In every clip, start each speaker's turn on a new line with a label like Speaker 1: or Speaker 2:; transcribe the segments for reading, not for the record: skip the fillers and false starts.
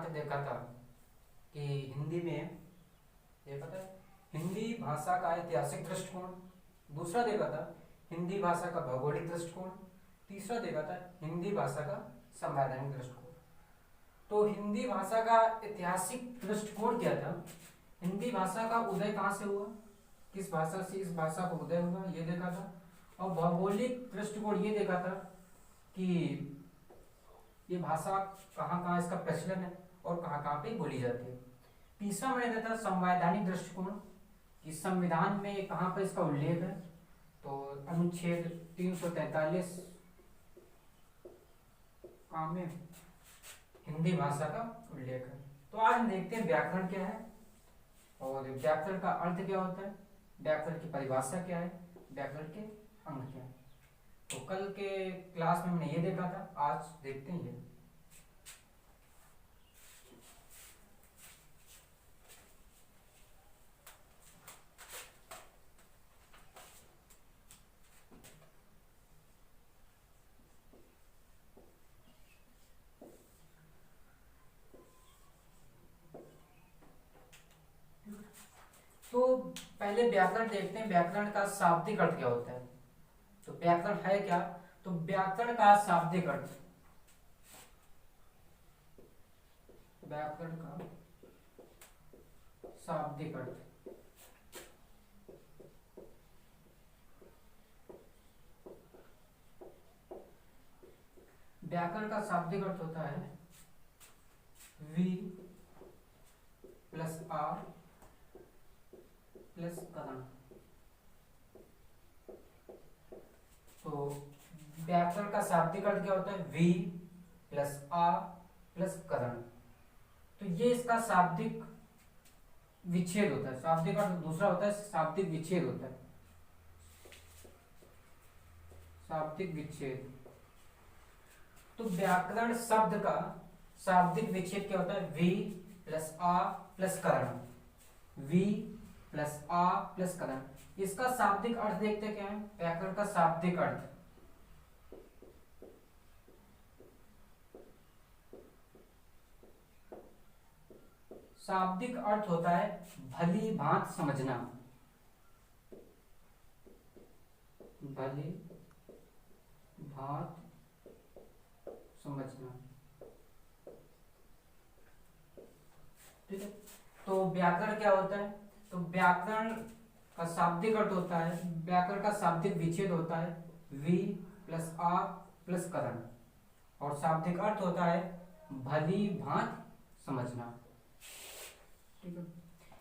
Speaker 1: आज देखा था कि हिंदी में देखा था हिंदी भाषा का ऐतिहासिक दृष्टिकोण, दूसरा देखा था हिंदी भाषा का भौगोलिक दृष्टिकोण, तीसरा देखा था हिंदी भाषा का संवैधानिक दृष्टिकोण। तो हिंदी भाषा का ऐतिहासिक दृष्टिकोण क्या था, हिंदी भाषा का उदय कहाँ से हुआ, किस भाषा से इस भाषा का उदय हुआ, ये देखा था। और भौगोलिक दृष्टिकोण ये देखा था कि ये भाषा कहाँ कहाँ इसका प्रचलन है और कहाँ कहाँ पे बोली जाती है। तीसरा मैंने देखा था संवैधानिक दृष्टिकोण, कि संविधान में कहाँ पर इसका उल्लेख है, तो अनुच्छेद 343 का में हिंदी भाषा का उल्लेख है। तो आज हम देखते हैं व्याकरण क्या है और व्याकरण का अर्थ क्या होता है, व्याकरण की परिभाषा क्या है, व्याकरण के अंग क्या है। तो कल के क्लास में हमने ये देखा था, आज देखते हैं ये। तो पहले व्याकरण देखते हैं, व्याकरण का शाब्दिक अर्थ क्या होता है। तो व्याकरण है क्या, तो व्याकरण का शाब्दिक अर्थ, व्याकरण का शाब्दिक अर्थ, व्याकरण का शाब्दिक अर्थ होता है वी प्लस आर प्लस करण। तो व्याकरण का शाब्दिक अर्थ क्या होता है, वी प्लस आ प्लस करण। तो ये इसका शाब्दिक विच्छेद होता है। शाब्दिक अर्थ दूसरा होता है शाब्दिक विच्छेद होता है, शाब्दिक विच्छेद। तो व्याकरण शब्द का शाब्दिक विच्छेद क्या होता है, वी प्लस आ प्लस करण, वी प्लस आ प्लस करण। इसका शाब्दिक अर्थ देखते क्या है, व्याकरण का शाब्दिक अर्थ, शाब्दिक अर्थ होता है भली भांत समझना, भली भांत समझना। ठीक है। तो व्याकरण क्या होता है, तो व्याकरण का शाब्दिक अर्थ होता है, व्याकरण का शाब्दिक विच्छेद होता है वी प्लस आ प्लस करण, और शाब्दिक अर्थ होता है भली भांत समझना। ठीक है।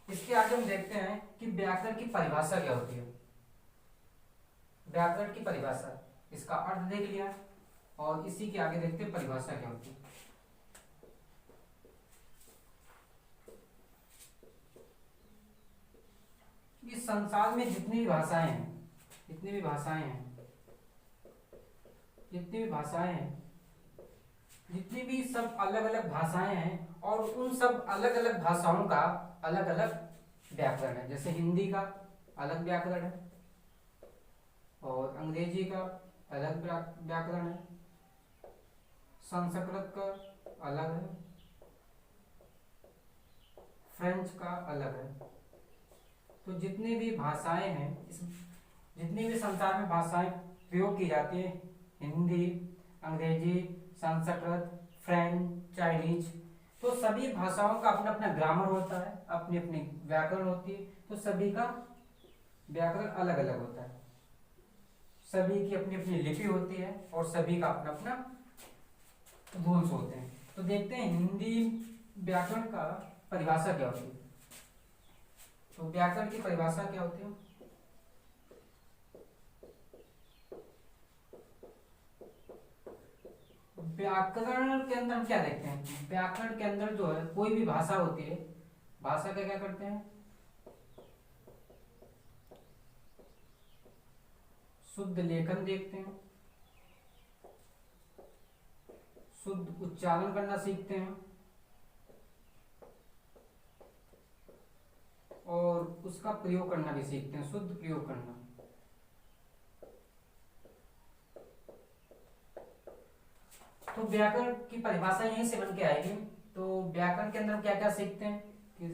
Speaker 1: इसके आगे हम देखते हैं कि व्याकरण की परिभाषा क्या होती है। व्याकरण की परिभाषा, इसका अर्थ देख लिया और इसी के आगे देखते हैं परिभाषा क्या होती है। इस संसार में जितनी भी भाषाएं हैं, जितनी भी भाषाएं हैं, जितनी भी भाषाएं हैं, जितनी भी सब अलग अलग भाषाएं हैं, और उन सब अलग अलग भाषाओं का अलग अलग व्याकरण है। जैसे हिंदी का अलग व्याकरण है और अंग्रेजी का अलग व्याकरण है, संस्कृत का अलग है, फ्रेंच का अलग है। तो जितनी भी भाषाएं हैं, जितनी भी संसार में भाषाएं प्रयोग की जाती है, हिंदी, अंग्रेजी, संस्कृत, फ्रेंच, चाइनीज, तो सभी भाषाओं का अपना अपना ग्रामर होता है, अपनी अपनी व्याकरण होती है। तो सभी का व्याकरण अलग अलग होता है, सभी की अपनी अपनी लिपि होती है और सभी का अपना अपना रूल्स होते हैं। तो देखते हैं हिंदी व्याकरण का परिभाषा क्या होती है। तो व्याकरण की परिभाषा क्या होती है, व्याकरण के अंदर हम क्या देखते हैं, व्याकरण के अंदर जो है कोई भी भाषा होती है, भाषा का क्या करते हैं, शुद्ध लेखन देखते हैं, शुद्ध उच्चारण करना सीखते हैं, और उसका प्रयोग करना भी सीखते हैं, शुद्ध प्रयोग करना। तो व्याकरण की परिभाषा यहीं से बन के आएगी। तो व्याकरण के अंदर क्या क्या सीखते हैं कि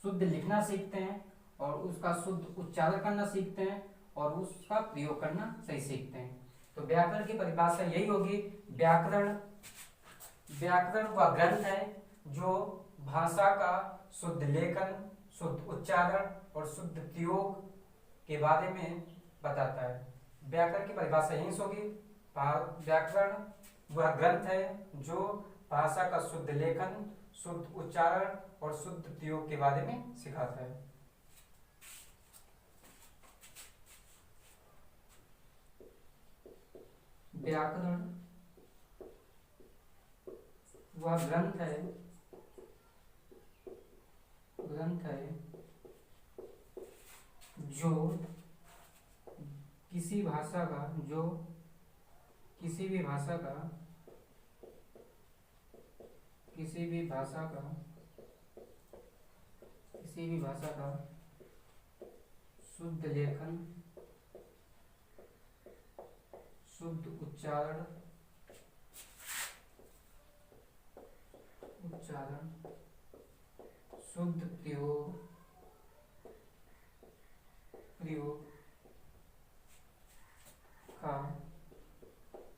Speaker 1: शुद्ध लिखना सीखते हैं और उसका शुद्ध उच्चारण करना सीखते हैं और उसका प्रयोग करना सही सीखते हैं। तो व्याकरण की परिभाषा यही होगी, व्याकरण व्याकरण वह ग्रंथ है जो भाषा का शुद्ध लेखन, शुद्ध उच्चारण और शुद्ध प्रयोग के बारे में बताता है। व्याकरण की परिभाषा यही होगी, व्याकरण वह ग्रंथ है जो भाषा का शुद्ध लेखन, शुद्ध उच्चारण और शुद्ध प्रयोग के बारे में सिखाता है। व्याकरण वह ग्रंथ है जो किसी भाषा का किसी भी भाषा का शुद्ध लेखन, शुद्ध उच्चारण शुद्ध प्रयोग का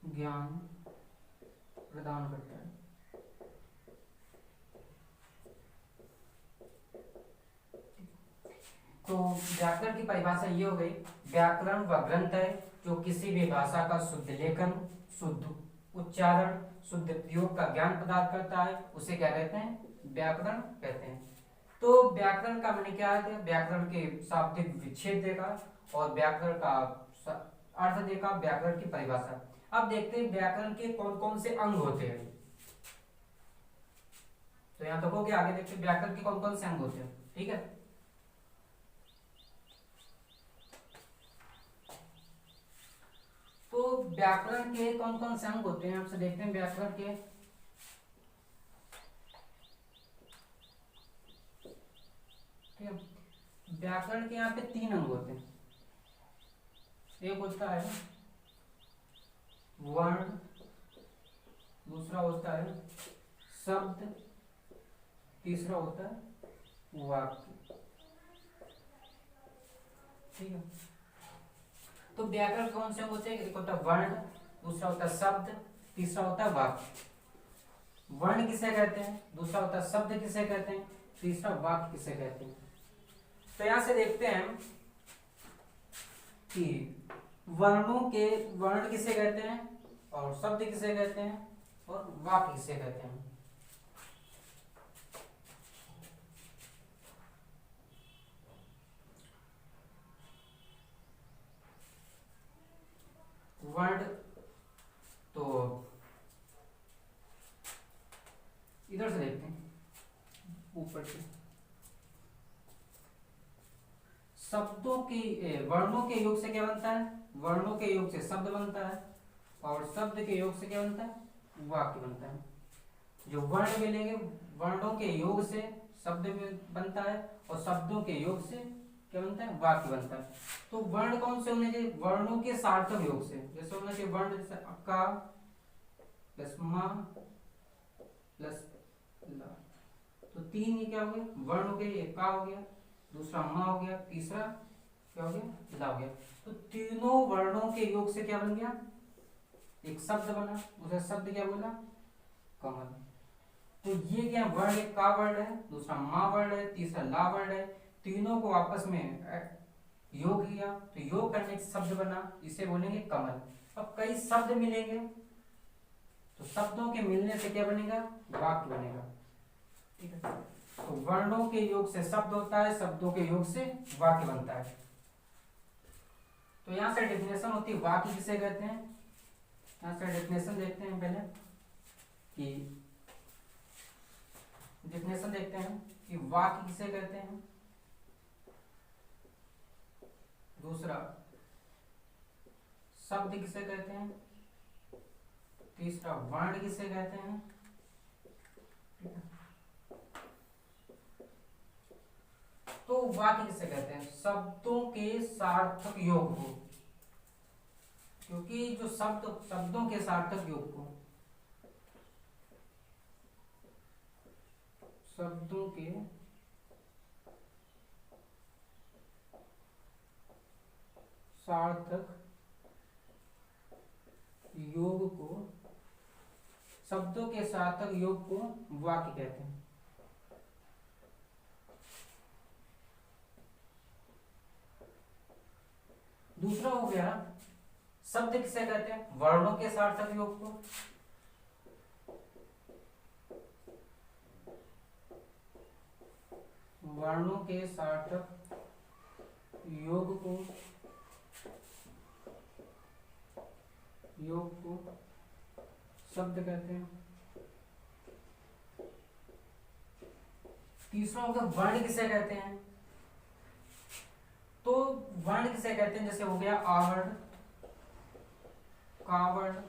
Speaker 1: ज्ञान प्रदान करता है। तो व्याकरण की परिभाषा ये हो गई, व्याकरण वह ग्रंथ है जो किसी भी भाषा का शुद्ध लेखन, शुद्ध उच्चारण, शुद्ध प्रयोग का ज्ञान प्रदान करता है, उसे क्या कहते हैं? व्याकरण कहते हैं। तो व्याकरण का मैंने क्या है, व्याकरण के शाब्दिक विच्छेद देगा और व्याकरण का अर्थ देगा, व्याकरण की परिभाषा। अब देखते हैं व्याकरण के कौन कौन से अंग होते हैं। तो यहाँ देखोगे, आगे देखते हैं व्याकरण के कौन कौन से अंग होते हैं। ठीक है, तो व्याकरण के कौन कौन से अंग होते हैं आपसे देखते हैं। व्याकरण के व्याकरण के यहाँ पे 3 अंग होते हैं। एक होता है वर्ण, दूसरा होता है शब्द, तीसरा होता है वाक्य। ठीक है, तो व्याकरण कौन से होते हैं? एक होता है वर्ण, दूसरा होता है शब्द, तीसरा होता है वाक्य। वर्ण किसे कहते हैं, दूसरा होता है शब्द किसे कहते हैं, तीसरा वाक्य किसे कहते हैं। तो यहां से देखते हैं कि वर्ण किसे कहते हैं और शब्द किसे कहते हैं और वाक्य किसे कहते हैं। वर्ण तो इधर से देखते हैं, ऊपर से। शब्दों की वर्णों के योग से क्या बनता है? वर्णों के योग से शब्द बनता है और शब्द के योग से क्या बनता है? वाक्य बनता है। जो वर्ण मिलेंगे, वर्णों के योग से शब्द बनता है और शब्दों के योग से क्या बनता है? वाक्य बनता है। तो वर्ण कौन से होने चाहिए? वर्णों के सार्थक योग से। जैसे होना चाहिए वर्ण, जैसे अका प्लस मा प्लस ला, तो 3 ये क्या हो गया? वर्ण हो गया। एक का हो गया, दूसरा मा हो गया, तीसरा क्या हो गया? ला हो गया। तो तीनों वर्णों के योग से क्या बन गया? एक शब्द बना। उसे शब्द क्या बोला? कमल। तो ये क्या वर्ण? एक का वर्ण है, दूसरा मा वर्ण है, तीसरा ला वर्ण है। तीनों को आपस में योग किया तो योग करने से शब्द बना, इसे बोलेंगे कमल। अब कई शब्द मिलेंगे तो शब्दों के मिलने से क्या बनेगा? वाक्य बनेगा। ठीक है, तो वर्णों के योग से शब्द होता है, शब्दों के योग से वाक्य बनता है। तो यहां से डेफिनेशन होती है वाक्य किसे कहते हैं। यहां से डेफिनेशन देखते हैं, पहले कि डेफिनेशन देखते हैं कि वाक्य किसे कहते हैं। दूसरा शब्द किसे कहते हैं, तीसरा वर्ण किसे कहते हैं। तो वाक्य किसे कहते हैं? शब्दों के सार्थक योग को, क्योंकि जो शब्दों के सार्थक योग को शब्दों के सार्थक योग को, शब्दों के सार्थक योग को वाक्य कहते हैं। दूसरा हो गया, शब्द किसे कहते हैं? वर्णों के सार्थक योग को। वर्णों के सार्थक योग को शब्द कहते हैं। तीसरा हो गया, वर्ण किसे कहते हैं? तो वर्ण किसे कहते हैं? जैसे हो गया आवर्ण, कावर्ण,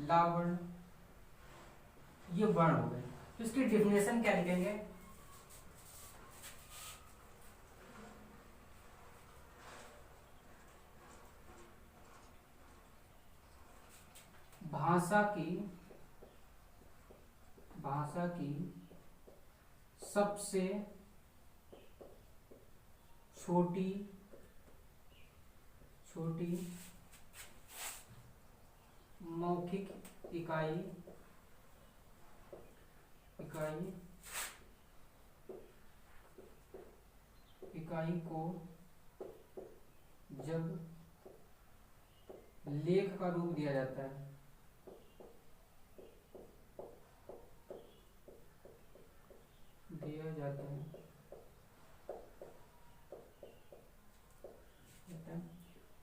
Speaker 1: लावर्ण, ये वर्ण हो गए। तो इसकी डेफिनेशन क्या लिखेंगे? भाषा की सबसे छोटी मौखिक इकाई को जब लेख का रूप दिया जाता है,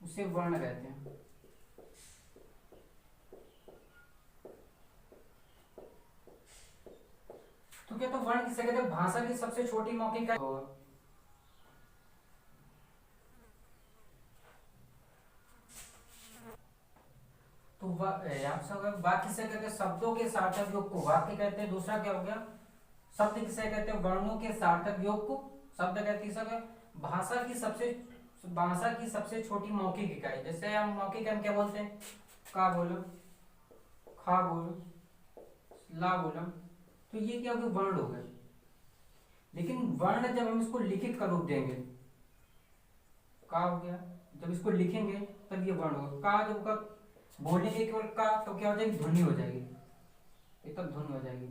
Speaker 1: उसे वर्ण कहते हैं। तो क्या, तो वर्ण किसे कहते हैं? भाषा की सबसे छोटी मौखिक इकाई। तो वाक्य किसे कहते हैं? शब्दों के सार्थक योग को वाक्य कहते हैं। दूसरा क्या हो गया? शब्द किसे कहते हैं? वर्णों के सार्थक योग को शब्द कहते हैं। तीसरा भाषा की सबसे छोटी मौखिक इकाई। जैसे हम मौखिक हम क्या बोलते हैं? का बोलम, खा बोलम, ला बोलम। तो ये क्या हो गया? वर्ण हो गए। लेकिन वर्ण जब हम इसको लिखित का रूप देंगे, का हो गया, जब इसको लिखेंगे तब ये वर्ण होगा। का जब का बोलेंगे केवल का, तो क्या हो जाएगी? ध्वनि हो जाएगी, ये तब ध्वनि हो जाएगी।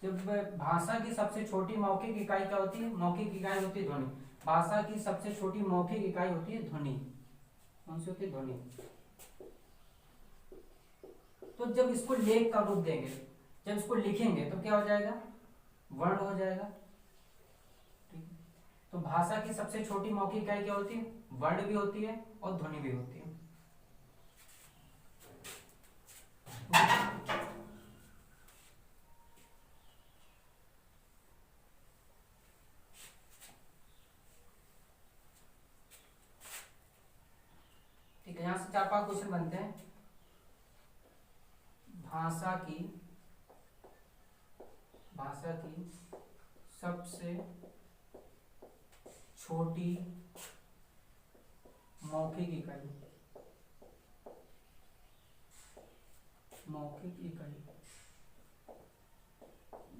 Speaker 1: जब भाषा की सबसे छोटी मौखिक इकाई क्या होती है? मौखिक इकाई होती है ध्वनि। भाषा की सबसे छोटी मौखिक इकाई होती है ध्वनि। कौन सी होती है? ध्वनि। तो जब इसको लेख का रूप देंगे, जब इसको लिखेंगे तो क्या हो जाएगा? वर्ण हो जाएगा। ठीक। तो भाषा की सबसे छोटी मौखिक इकाई क्या होती है? वर्ण भी होती है और ध्वनि भी होती है। ठीक है, यहां से 4-5 क्वेश्चन बनते हैं। भाषा की सबसे छोटी मौखिक इकाई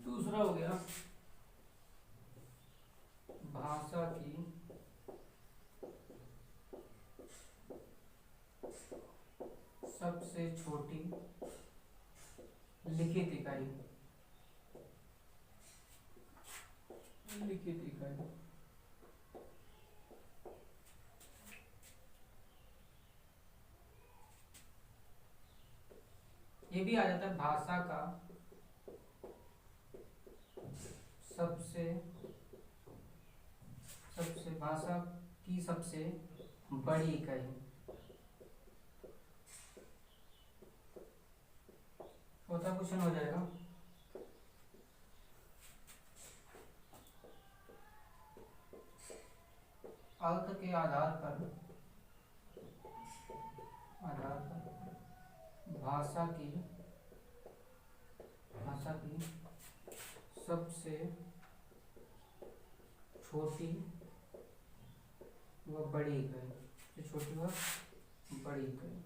Speaker 1: दूसरा हो गया, भाषा की सबसे छोटी लिखित इकाई ये भी आ जाता है। भाषा का भाषा की सबसे बड़ी इकाई। चौथा क्वेश्चन हो जाएगा, अर्थ के आधार पर भाषा की सबसे छोटी व बड़ी इकाई, छोटी व बड़ी इकाई।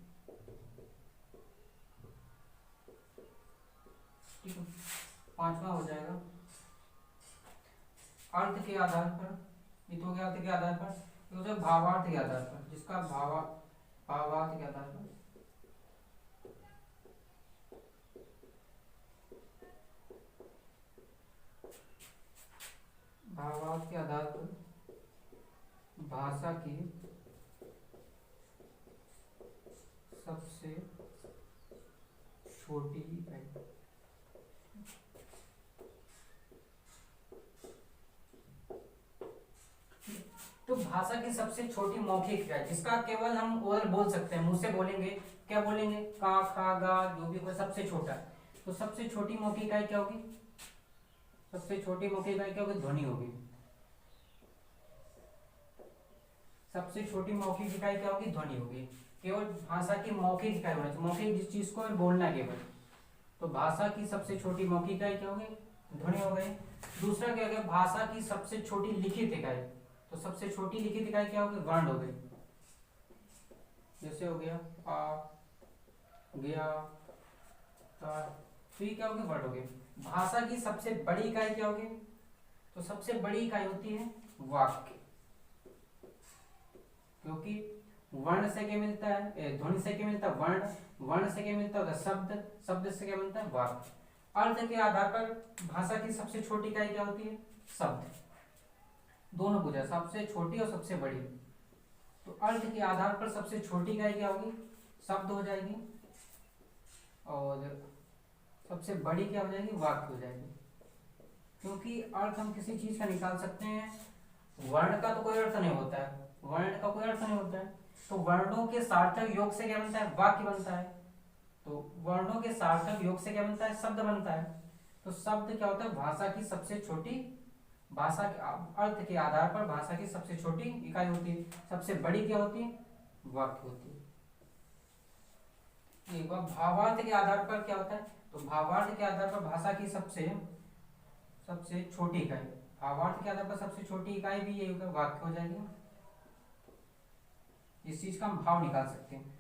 Speaker 1: ठीक है, 5वां हो जाएगा, अर्थ के आधार पर, ये तो हो गया अर्थ के आधार पर, दूसरा भावार्थ के आधार पर, जिसका भावार्थ के आधार पर, भावार्थ के आधार पर भाषा की सबसे छोटी इकाई। तो भाषा की सबसे छोटी मौखिक इकाई जिसका केवल हम ओरल बोल सकते हैं, मुंह से बोलेंगे, क्या बोलेंगे, का, खा, गा, जो भी कोई सबसे छोटा, तो सबसे छोटी मौखिक इकाई क्या होगी, सबसे छोटी मौखिक इकाई क्या होगी, ध्वनि होगी। सबसे छोटी मौखिक इकाई क्या होगी, ध्वनि होगी। केवल भाषा की मौखिक इकाई होना चाहिए, मौखिक जिस चीज को बोलना है केवल, तो भाषा की सबसे छोटी मौखिक इकाई क्या होगी, ध्वनि हो गई। दूसरा क्या हो गया, भाषा की सबसे छोटी लिखित इकाई, तो सबसे छोटी लिखित इकाई क्या होगी, वर्ण हो गई। जैसे हो गया आ, गया, ता, तो ये क्या होगी, वर्ण हो गए। भाषा की सबसे बड़ी इकाई क्या होगी, तो सबसे बड़ी इकाई होती है वाक्य, क्योंकि वर्ण से क्या मिलता है, ध्वनि से क्या मिलता है, वर्ण, वर्ण से क्या मिलता है, शब्द, शब्द से क्या मिलता है, वाक्य। अर्थ के आधार पर भाषा की सबसे छोटी इकाई क्या होती है, शब्द। दोनों पूछा, सबसे छोटी और सबसे बड़ी, तो अर्थ के आधार पर सबसे छोटी इकाई क्या होगी, शब्द हो जाएगी, और सबसे बड़ी क्या हो जाएगी, वाक्य हो जाएगी। क्योंकि अर्थ हम किसी चीज का निकाल सकते हैं, वर्ण का तो कोई अर्थ नहीं होता है, वर्ण का कोई अर्थ नहीं होता है, तो वर्णों के सार्थक योग से क्या बनता है, वाक्य बनता है। तो वर्णों के सार्थक योग से क्या बनता है, शब्द बनता है। तो शब्द क्या होता है, भाषा की सबसे छोटी, भाषा के अर्थ के आधार पर भाषा की सबसे छोटी इकाई होती है। सबसे बड़ी क्या होती है, वाक्य होती है। एक बार भावार्थ के आधार पर क्या होता है, तो भावार्थ के आधार पर भाषा की सबसे सबसे छोटी इकाई, भावार्थ के आधार पर सबसे छोटी इकाई भी ये वाक्य हो जाएगी। इस चीज का हम भाव निकाल सकते हैं।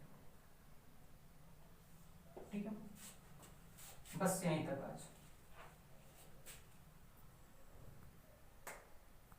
Speaker 1: ठीक है, बस यहीं तक आज।